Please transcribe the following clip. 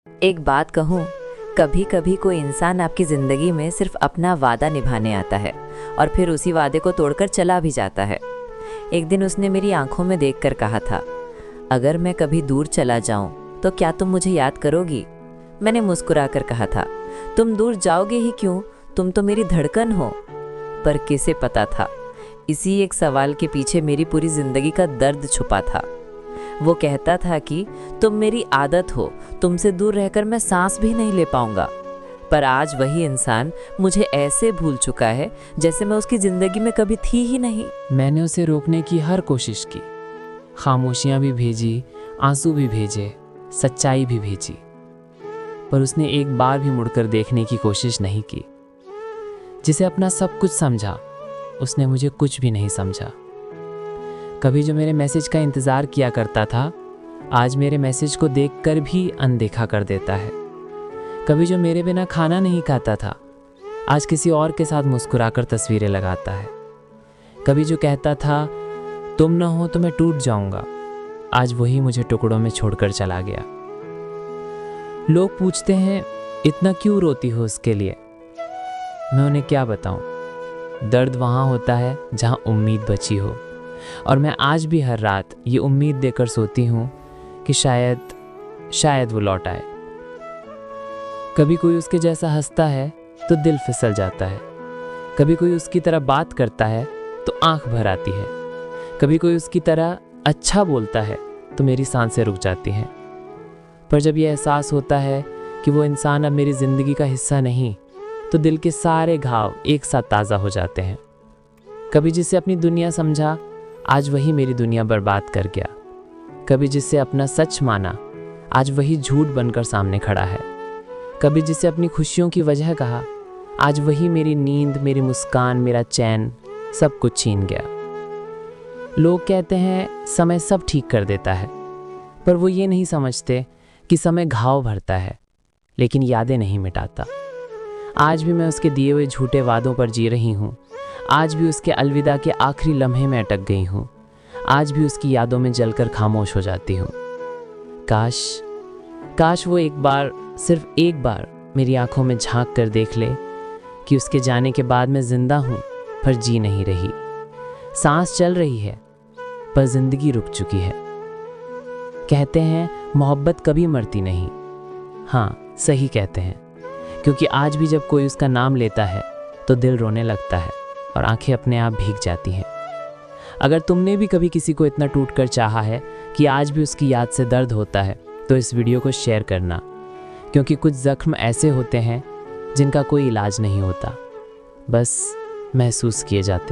एक बात कहूँ, कभी कभी कोई इंसान आपकी ज़िंदगी में सिर्फ अपना वादा निभाने आता है और फिर उसी वादे को तोड़कर चला भी जाता है। एक दिन उसने मेरी आंखों में देखकर कहा था, अगर मैं कभी दूर चला जाऊं तो क्या तुम मुझे याद करोगी? मैंने मुस्कुराकर कहा था, तुम दूर जाओगे ही क्यों, तुम तो मेरी धड़कन हो। पर किसे पता था, इसी एक सवाल के पीछे मेरी पूरी जिंदगी का दर्द छुपा था। वो कहता था कि तुम मेरी आदत हो, तुमसे दूर रहकर मैं सांस भी नहीं ले पाऊंगा। पर आज वही इंसान मुझे ऐसे भूल चुका है जैसे मैं उसकी जिंदगी में कभी थी ही नहीं। मैंने उसे रोकने की हर कोशिश की, खामोशियाँ भी भेजी, आंसू भी भेजे, सच्चाई भी भेजी, पर उसने एक बार भी मुड़कर देखने की कोशिश नहीं की। जिसे अपना सब कुछ समझा, उसने मुझे कुछ भी नहीं समझा। कभी जो मेरे मैसेज का इंतज़ार किया करता था, आज मेरे मैसेज को देखकर भी अनदेखा कर देता है। कभी जो मेरे बिना खाना नहीं खाता था, आज किसी और के साथ मुस्कुराकर तस्वीरें लगाता है। कभी जो कहता था तुम न हो तो मैं टूट जाऊंगा, आज वही मुझे टुकड़ों में छोड़कर चला गया। लोग पूछते हैं इतना क्यों रोती हो उसके लिए। मैं उन्हें क्या बताऊं, दर्द वहाँ होता है जहाँ उम्मीद बची हो, और मैं आज भी हर रात ये उम्मीद देकर सोती हूँ कि शायद वो लौट आए। कभी कोई उसके जैसा हंसता है तो दिल फिसल जाता है, कभी कोई उसकी तरह बात करता है तो आंख भर आती है, कभी कोई उसकी तरह अच्छा बोलता है तो मेरी सांसें रुक जाती हैं। पर जब ये एहसास होता है कि वो इंसान अब मेरी ज़िंदगी का हिस्सा नहीं, तो दिल के सारे घाव एक साथ ताज़ा हो जाते हैं। कभी जिसे अपनी दुनिया समझा, आज वही मेरी दुनिया बर्बाद कर गया। कभी जिसे अपना सच माना, आज वही झूठ बनकर सामने खड़ा है। कभी जिसे अपनी खुशियों की वजह कहा, आज वही मेरी नींद, मेरी मुस्कान, मेरा चैन सब कुछ छीन गया। लोग कहते हैं समय सब ठीक कर देता है, पर वो ये नहीं समझते कि समय घाव भरता है लेकिन यादें नहीं मिटाता। आज भी मैं उसके दिए हुए झूठे वादों पर जी रही हूँ, आज भी उसके अलविदा के आखिरी लम्हे में अटक गई हूँ, आज भी उसकी यादों में जलकर खामोश हो जाती हूँ। काश वो एक बार, सिर्फ एक बार मेरी आंखों में झांक कर देख ले कि उसके जाने के बाद मैं जिंदा हूँ पर जी नहीं रही। सांस चल रही है पर जिंदगी रुक चुकी है। कहते हैं मोहब्बत कभी मरती नहीं। हाँ, सही कहते हैं, क्योंकि आज भी जब कोई उसका नाम लेता है तो दिल रोने लगता है और आंखें अपने आप भीग जाती हैं। अगर तुमने भी कभी किसी को इतना टूटकर चाहा है कि आज भी उसकी याद से दर्द होता है, तो इस वीडियो को शेयर करना, क्योंकि कुछ जख्म ऐसे होते हैं जिनका कोई इलाज नहीं होता, बस महसूस किए जाते हैं।